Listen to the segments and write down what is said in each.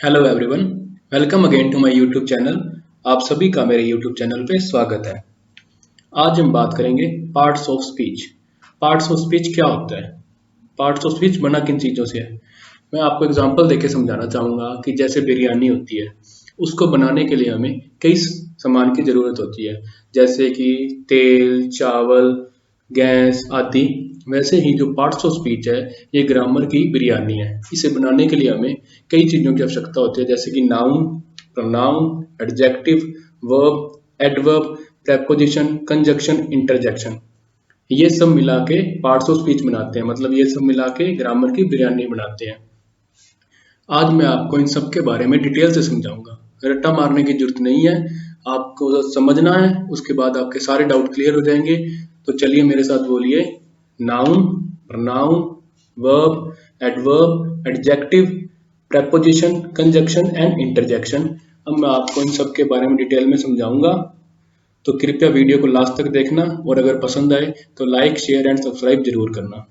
Hello everyone, welcome again to my YouTube channel. आप सभी का मेरे यूट्यूब चैनल पे स्वागत है। आज हम बात करेंगे parts of speech. Parts of speech क्या होता है? पार्ट्स ऑफ स्पीच बना किन चीज़ों से है? मैं आपको एग्जांपल देके समझाना चाहूँगा कि जैसे बिरयानी होती है, उसको बनाने के लिए हमें कई सामान की ज़रूरत होती है, जैसे कि तेल, चावल, गैस आदि। वैसे ही जो पार्ट्स ऑफ स्पीच है, ये ग्रामर की बिरयानी है। इसे बनाने के लिए हमें कई चीज़ों की आवश्यकता होती है, जैसे कि noun, pronoun, adjective, verb, adverb, preposition, conjunction, interjection. ये सब मिला के पार्ट्स ऑफ स्पीच बनाते हैं, मतलब ये सब मिला के ग्रामर की बिरयानी बनाते हैं। आज मैं आपको इन सब के बारे में डिटेल से समझाऊंगा। रट्टा मारने की जरूरत नहीं है, आपको बस समझना है, उसके बाद आपके सारे डाउट क्लियर हो जाएंगे। तो चलिए मेरे साथ बोलिए। Noun, pronoun, verb, adverb, adjective, preposition, conjunction and interjection. अब मैं आपको इन सब के बारे में डिटेल में समझाऊंगा, तो कृपया वीडियो को लास्ट तक देखना, और अगर पसंद आए तो लाइक, शेयर एंड सब्सक्राइब जरूर करना।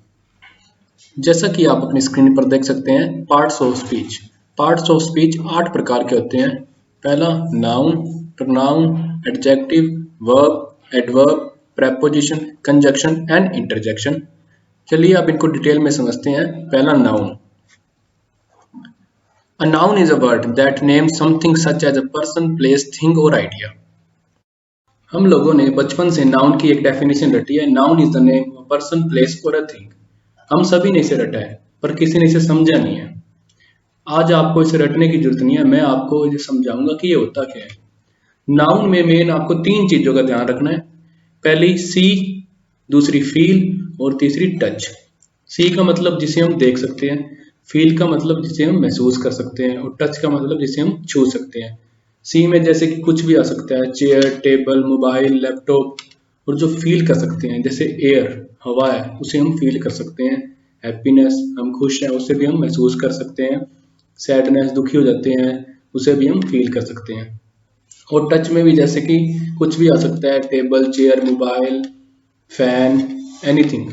जैसा कि आप अपनी स्क्रीन पर देख सकते हैं, parts of speech. Parts of speech 8 प्रकार के होते हैं। पहला noun, pronoun, adjective, verb, adverb, preposition, conjunction and interjection. चलिए अब इनको डिटेल में समझते हैं। पहला noun. A noun is a word that names something such as a person, place, thing or idea. हम लोगों ने बचपन से नाउन की एक डेफिनेशन रटी है। Noun is the name of person, place और अ थिंग। हम सभी ने इसे रटा है, पर किसी ने इसे समझा नहीं है। आज आपको इसे रटने की जरूरत नहीं है, मैं आपको इसे समझाऊंगा कि ये होता क्या है। नाउन में मेन आपको 3 चीजों का ध्यान रखना है। पहली सी, दूसरी फील और तीसरी टच। सी का मतलब जिसे हम देख सकते हैं, फील का मतलब जिसे हम महसूस कर सकते हैं, और टच का मतलब जिसे हम छू सकते हैं। सी में जैसे कि कुछ भी आ सकता है, चेयर, टेबल, मोबाइल, लैपटॉप। और जो फील कर सकते हैं, जैसे एयर, हवा है, उसे हम फील कर सकते हैं। हैप्पीनेस, हम खुश हैं, उसे भी हम महसूस कर सकते हैं। सैडनेस, दुखी हो जाते हैं, उसे भी हम फील कर सकते हैं। और टच में भी जैसे कि कुछ भी आ सकता है, table, chair, mobile, fan, anything.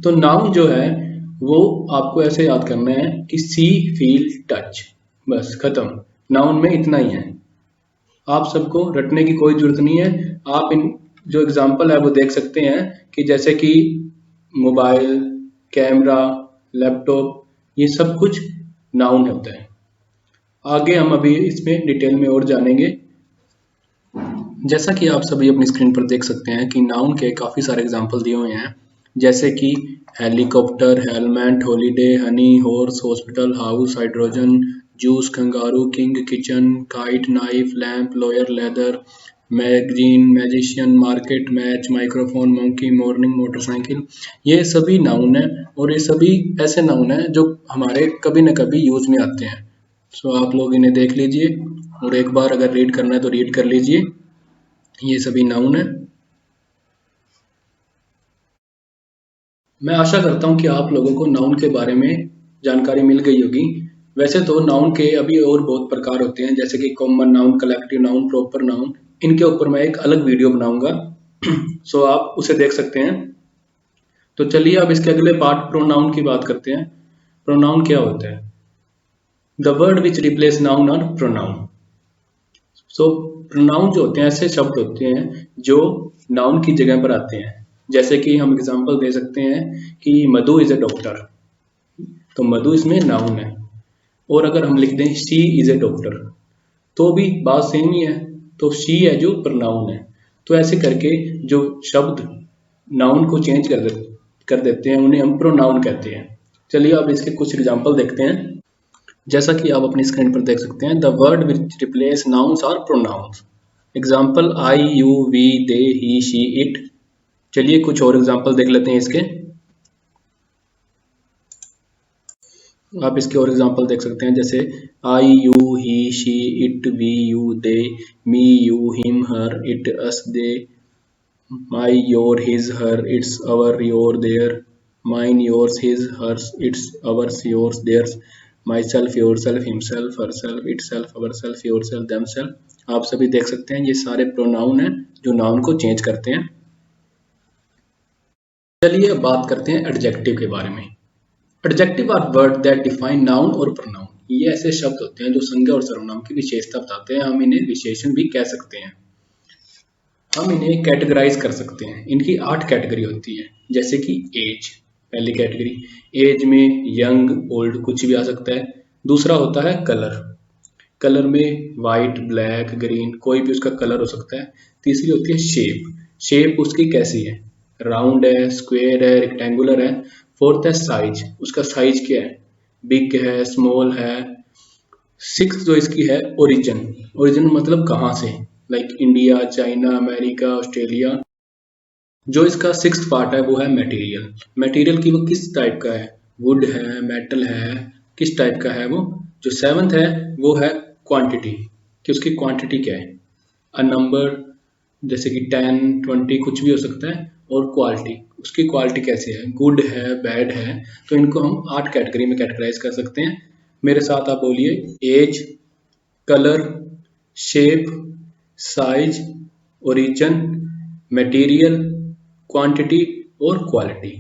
तो नाउन जो है वो आपको ऐसे याद करना है कि सी, फील, टच, बस खत्म। नाउन में इतना ही है, आप सबको रटने की कोई जरूरत नहीं है। आप इन जो एग्जाम्पल है वो देख सकते हैं, कि जैसे कि मोबाइल, कैमरा, लैपटॉप, ये सब कुछ नाउन होता है। आगे हम अभी इसमें डिटेल में और जानेंगे। जैसा कि आप सभी अपनी स्क्रीन पर देख सकते हैं कि नाउन के काफ़ी सारे एग्जाम्पल दिए हुए हैं, जैसे कि helicopter, helmet, holiday, Honey, horse, hospital, house, hydrogen, juice, kangaroo, king, kitchen, kite, knife, lamp, lawyer, leather, magazine, magician, market, match, microphone, monkey, morning, motorcycle. ये सभी नाउन है, और ये सभी ऐसे नाउन है जो हमारे कभी न कभी यूज में आते हैं। सो आप लोग इन्हें देख लीजिए, और एक बार अगर रीड करना है तो रीड कर लीजिए। ये सभी नाउन है। मैं आशा करता हूँ कि आप लोगों को नाउन के बारे में जानकारी मिल गई होगी। वैसे तो नाउन के अभी और बहुत प्रकार होते हैं, जैसे कि common noun, collective noun, proper noun. इनके ऊपर मैं एक अलग वीडियो बनाऊंगा, सो आप उसे देख सकते हैं। तो चलिए अब इसके अगले पार्ट प्रोनाउन की बात करते हैं। प्रोनाउन क्या होता है? The word which replace noun are pronoun. So pronoun जो होते हैं ऐसे शब्द होते हैं जो नाउन की जगह पर आते हैं। जैसे कि हम एग्जांपल दे सकते हैं कि मधु इज ए डॉक्टर, तो मधु इसमें नाउन है। और अगर हम लिख दें शी इज ए डॉक्टर, तो भी बात सेम ही है, तो शी है जो प्रोनाउन है। तो ऐसे करके जो शब्द नाउन को चेंज कर देते हैं, उन्हें हम प्रोनाउन कहते हैं। चलिए अब इसके कुछ एग्जांपल देखते हैं। जैसा कि आप अपनी स्क्रीन पर देख सकते हैं, the word which replace nouns are pronouns. Example I, you, we, they, he, she, it. चलिए कुछ और एग्जाम्पल देख लेते हैं इसके। आप इसके और एग्जाम्पल देख सकते हैं, जैसे I, you, he, she, it, we, you, they, me, you, him, her, it, us, they, my, your, his, her, its, our, your, their, mine, yours, his, hers, its, ours, yours, theirs, myself, yourself, himself, herself, itself, ourself, yourself, themself. आप सभी देख सकते हैं ये सारे pronoun हैं जो noun को चेंज करते हैं। चलिए अब बात करते हैं एडजेक्टिव के बारे में। Adjective are word that define noun और प्रोनाउन। ये ऐसे शब्द होते हैं जो संज्ञा और सर्वनाम की विशेषता बताते हैं। हम इन्हें विशेषण भी कह सकते हैं। हम इन्हें कैटेगराइज कर सकते हैं। इनकी 8 कैटेगरी होती है। जैसे कि एज, पहली कैटेगरी, एज में यंग ओल्ड कुछ भी आ सकता है। दूसरा होता है कलर, कलर में वाइट ब्लैक ग्रीन कोई भी उसका कलर हो सकता है। तीसरी होती है शेप, शेप उसकी कैसी है, राउंड है, स्क्वायर है, रेक्टेंगुलर है। फोर्थ है साइज, उसका साइज क्या है, बिग है, स्मॉल है। सिक्स जो इसकी है ओरिजिन, ओरिजिन मतलब कहाँ से, like India, China, America, Australia. जो इसका सिक्स्थ पार्ट है वो है मटेरियल, मटेरियल की वो किस टाइप का है, वुड है, मेटल है, किस टाइप का है वो। जो सेवंथ है वो है क्वांटिटी, कि उसकी क्वांटिटी क्या है, अ नंबर, जैसे कि 10 20 कुछ भी हो सकता है। और क्वालिटी, उसकी क्वालिटी कैसी है, गुड है, बैड है। तो इनको हम 8 कैटेगरी में कैटेगराइज कर सकते हैं। मेरे साथ आप बोलिए, age, colour, shape, size, origin, material, quantity और क्वालिटी।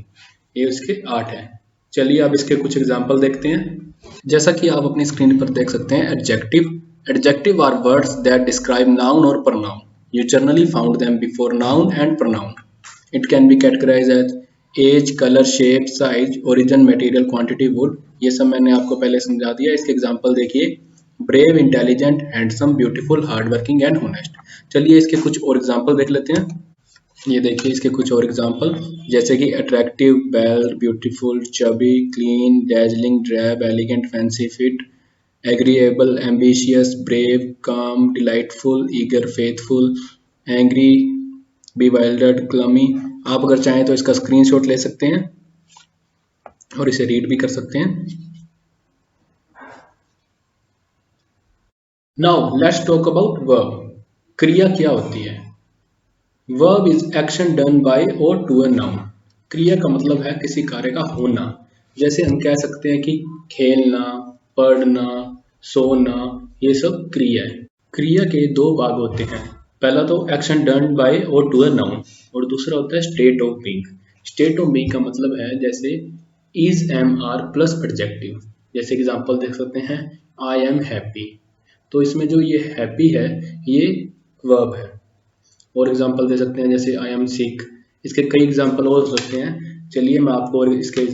ये उसके 8 हैं। चलिए अब इसके कुछ एग्जाम्पल देखते हैं। जैसा कि आप अपनी स्क्रीन पर देख सकते हैं, adjective, adjective are words that describe noun और pronoun. You generally found them before noun and pronoun. It can be categorized as age, color, shape, size, origin, material, quantity, wood. ये सब मैंने आपको पहले समझा दिया। इसके एग्जाम्पल देखिए, brave, intelligent, handsome, beautiful, hard working and honest. चलिए इसके कुछ और एग्जाम्पल देख लेते हैं। ये देखिए इसके कुछ और एग्जाम्पल, जैसे कि attractive, bald, beautiful, chubby, clean, dazzling, drab, elegant, fancy, fit, agreeable, ambitious, brave, calm, delightful, eager, faithful, angry, bewildered, clumsy. आप अगर चाहें तो इसका स्क्रीनशॉट ले सकते हैं और इसे रीड भी कर सकते हैं। Now let's talk about verb. क्रिया क्या होती है? Verb is action done by और टू अ नाउन। क्रिया का मतलब है किसी कार्य का होना। जैसे हम कह सकते हैं कि खेलना, पढ़ना, सोना, ये सब क्रिया है। क्रिया के दो भाग होते हैं। पहला तो एक्शन डन बाय और टू अ नाउन, और दूसरा होता है state of being. State of being का मतलब है जैसे is, am, are plus adjective. जैसे एग्जांपल देख सकते हैं, आई एम हैप्पी। तो इसमें जो ये हैप्पी है ये वर्ब है। और एग्जांपल दे सकते हैं जैसे आई एम सिक। इसके कई एग्जांपल और हो सकते हैं। चलिए मैं आपको और इसके,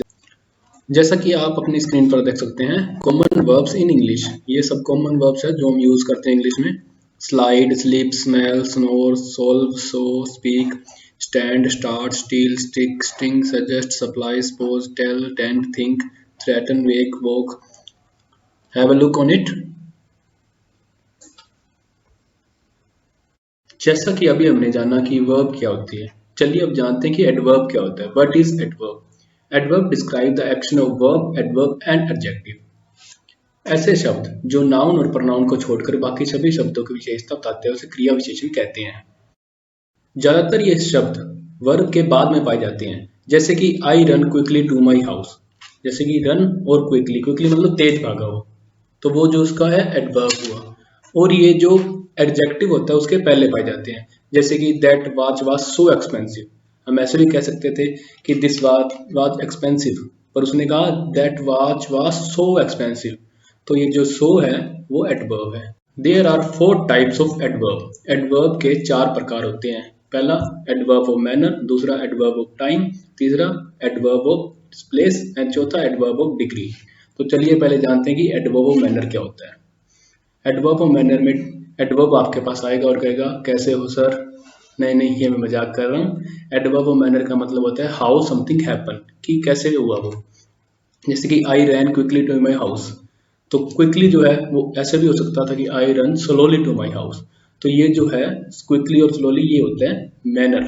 जैसा कि आप अपनी स्क्रीन पर देख सकते हैं, कॉमन वर्ब्स इन इंग्लिश। ये सब कॉमन वर्ब्स है जो हम यूज करते हैं इंग्लिश में। Slide, sleep, smell, snore, solve, sow, speak, stand, start, steal, stick, sting, suggest, supply, suppose, tell, tend, think, threaten, wake, walk. Have a look on it. जैसा कि अभी हमने जाना कि वर्ब क्या होती है, चलिए अब जानते हैं कि एडवर्ब क्या होता है। What is adverb? Adverb describe the action of verb, adverb and adjective. ऐसे शब्द जो नाउन और प्रनाउन को छोड़कर बाकी सभी शब्दों की विशेषता बताते हैं उसे क्रिया विशेषण कहते हैं। ज्यादातर ये शब्द वर्ब के बाद में पाए जाते हैं। जैसे कि I run quickly to my house. जैसे कि रन और क्विकली, क्विकली मतलब तेज भागा हो, तो वो जो उसका है एडवर्ब हुआ। और ये जो एडजेक्टिव होता है उसके पहले पाए जाते हैं। जैसे कि that watch was so expensive. हम ऐसे भी कह सकते थे कि दिस वॉच वाज एक्सपेंसिव, पर उसने कहा that watch was so expensive. तो ये जो सो है वो एडवर्ब है। There are 4 types of adverb. Adverb के 4 प्रकार होते हैं। पहला एडवर्ब ऑफ मैनर, दूसरा एडवर्ब ऑफ टाइम, तीसरा एडवर्ब ऑफ प्लेस एंड चौथा एडवर्ब ऑफ डिग्री। तो चलिए पहले जानते हैं कि एडवर्ब ऑफ मैनर क्या होता है। एडवर्ब ऑफ मैनर में एडवर्ब आपके पास आएगा और कहेगा कैसे हो सर। नहीं नहीं, ये मैं मजाक कर रहा हूँ। एडवर्ब ऑफ मैनर का मतलब होता है हाउ समथिंग हैपन, कि कैसे हुआ वो। जैसे कि I ran quickly to my house. तो क्विकली जो है वो ऐसे भी हो सकता था कि I run slowly to my house. तो ये जो है क्विकली और स्लोली ये होते हैं मैनर।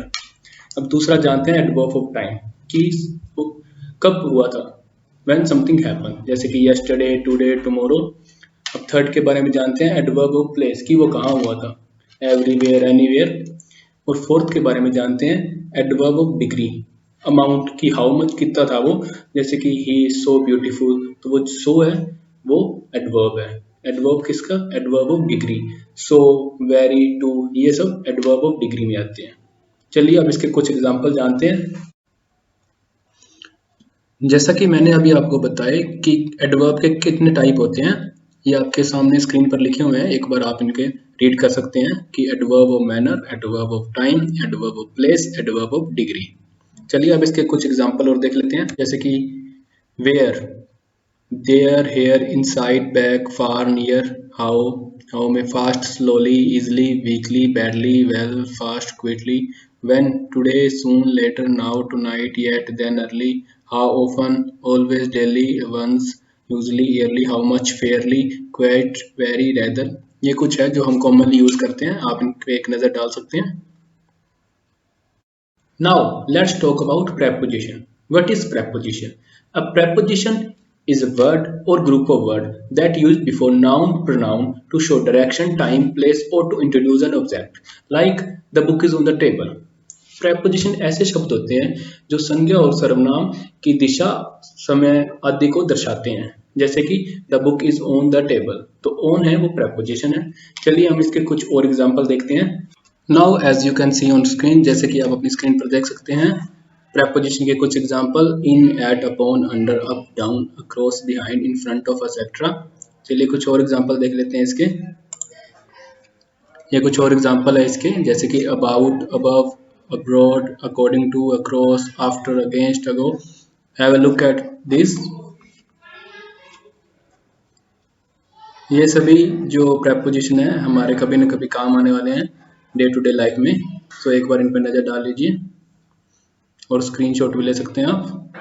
अब दूसरा जानते हैं एडवर्ब ऑफ टाइम, कि वो कब हुआ था, व्हेन समथिंग हैपन, जैसे कि यस्टरडे, टुडे, टुमारो। अब थर्ड के बारे में जानते हैं एडवर्ब ऑफ प्लेस, कि वो कहाँ हुआ था, एवरीवेयर, एनीवेयर। और फोर्थ के बारे में जानते हैं एडवर्ब ऑफ डिग्री, अमाउंट, की हाउ मच, कितना था वो। जैसे कि ही इज सो ब्यूटीफुल, तो वो सो है वो एडवर्ब है। एडवर्ब किसका? Adverb of degree. So, very, too, ये सब एडवर्ब ऑफ डिग्री में आते हैं। चलिए अब इसके कुछ एग्जाम्पल जानते हैं। जैसा कि मैंने अभी आपको बताया कि एडवर्ब के कितने टाइप होते हैं। ये आपके सामने स्क्रीन पर लिखे हुए हैं, एक बार आप इनके रीड कर सकते हैं कि adverb of manner, adverb of time, adverb of place, adverb of degree. चलिए अब इसके कुछ एग्जांपल और देख लेते हैं, जैसे कि where, there, here, inside, back, far, near, how में fast, slowly, easily, weekly, badly, well, fast, quickly, when, today, soon, later, now, tonight, yet, then, early, how often, always, daily, once, usually, yearly, how much, fairly, quite, very, rather। ये कुछ है जो हम commonly use करते हैं, आप इन पे एक नजर डाल सकते हैं। Now let's talk about preposition. What is preposition? A preposition is a word or group of words that use before noun, pronoun to show direction, time, place or to introduce an object. Like the book is on the table. Preposition ऐसे शब्द होते हैं जो संज्ञा और सर्वनाम की दिशा, समय आदि को दर्शाते हैं। जैसे कि the book is on the table, तो ऑन है वो preposition है। चलिए हम इसके कुछ और एग्जाम्पल देखते हैं। Now as you can see on screen, जैसे कि आप अपनी स्क्रीन पर देख सकते हैं प्रेपोजिशन के कुछ example, in, at, upon, under, up, down, across, behind, in front of, etcetera. चलिए कुछ और एग्जांपल देख लेते हैं इसके। ये कुछ और एग्जांपल है इसके, जैसे कि about, above, abroad, according to, across, after, against, ago. Have a look at this. ये सभी जो प्रेपोजिशन है हमारे कभी न कभी काम आने वाले हैं डे टू डे लाइफ में, तो एक बार इन पर नजर डाल लीजिए और स्क्रीनशॉट भी ले सकते हैं आप।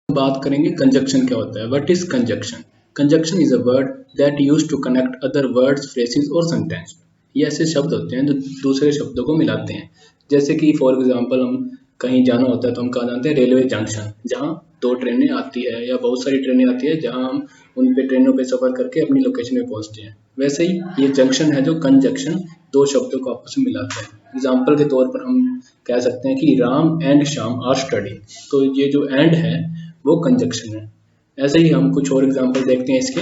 बात करेंगे कंजक्शन क्या होता है। What is conjunction? Conjunction is a word that used to connect other words, phrases और सेंटेंस। ये ऐसे शब्द होते हैं जो दूसरे शब्दों को मिलाते हैं। जैसे कि फॉर एग्जांपल हम कहीं जाना होता है तो हम कहाँ जानते हैं, रेलवे जंक्शन, जहाँ दो ट्रेनें आती है या बहुत सारी ट्रेनें आती है, जहाँ हम उन पे ट्रेनों पे सफर करके अपनी लोकेशन पे पहुंचते हैं। वैसे ही ये जंक्शन है जो कंजक्शन दो शब्दों को आपस में मिलाता है। एग्जाम्पल के तौर पर हम कह सकते हैं कि Ram and Shyam are study, तो ये जो एंड है वो कंजक्शन है। ऐसे ही हम कुछ और एग्जाम्पल देखते हैं इसके,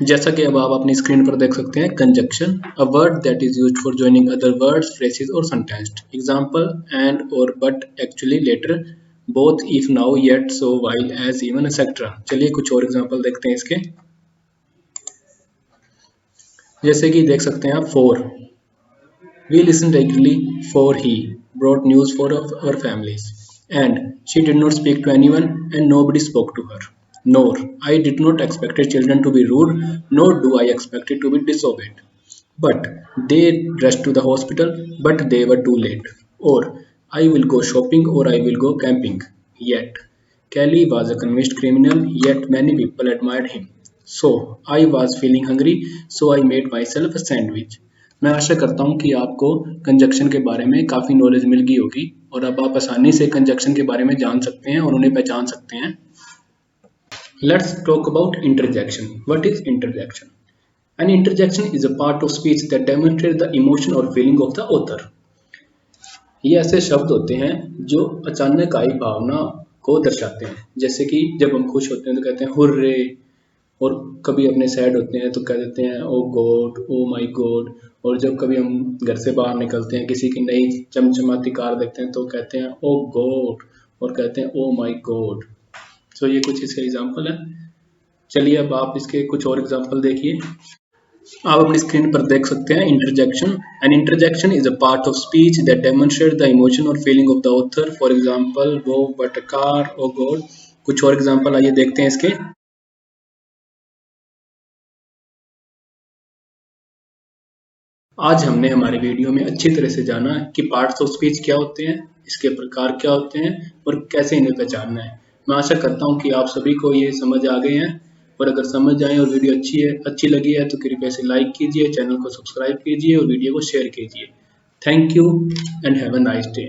जैसा कि अब आप अपनी स्क्रीन पर देख सकते हैं। Conjunction, a word that is used for joining other words, phrases और sentence. Example, and, or, but, actually, later, both, if, now, yet, so, while, as, even, etcetera. चलिए कुछ और एग्जांपल देखते हैं इसके, जैसे कि देख सकते हैं आप। For, we listen regularly, for he brought news for our families, and she did not speak to anyone and nobody spoke to her. Nor, I did not expect children to be rude, nor do I expect it to be disobeyed. But they rushed to the hospital, but they were too late. Or, I will go shopping or I will go camping. Yet, Kelly was a convinced criminal, yet many people admired him. So, I was feeling hungry, so I made myself a sandwich. मैं आशा करता हूँ कि आपको conjunction के बारे में काफ़ी knowledge मिल गई होगी और अब आप आसानी से कंजक्शन के बारे में जान सकते हैं और उन्हें पहचान सकते हैं। Let's talk about interjection. What is interjection? An interjection is a part of speech that demonstrates the emotion or feeling of the author. ये ऐसे शब्द होते हैं जो अचानक आई भावना को दर्शाते हैं। जैसे कि जब हम खुश होते हैं तो कहते हैं हुर्रे, और कभी अपने सैड होते हैं तो कह देते हैं ओ गॉड, ओ माय गॉड। और जब कभी हम घर से बाहर निकलते हैं, किसी की नई चमचमाती कार देखते हैं तो कहते हैं ओ गॉड, और कहते हैं ओ माय गॉड। तो ये कुछ इसके एग्जाम्पल है। चलिए अब आप इसके कुछ और एग्जाम्पल देखिए। आप अपनी स्क्रीन पर देख सकते हैं interjection. An interjection is a part of speech that demonstrate the emotion और feeling of the author. For example, wow, but, a car, oh God. कुछ और एग्जाम्पल आइए देखते हैं इसके। आज हमने हमारी वीडियो में अच्छी तरह से जाना कि पार्ट्स ऑफ स्पीच क्या होते हैं, इसके प्रकार क्या होते हैं और कैसे इन्हें पहचानना है। मैं आशा करता हूँ कि आप सभी को ये समझ आ गए हैं, और अगर समझ आए और वीडियो अच्छी लगी है तो कृपया से लाइक कीजिए, चैनल को सब्सक्राइब कीजिए और वीडियो को शेयर कीजिए। Thank you and have a nice day.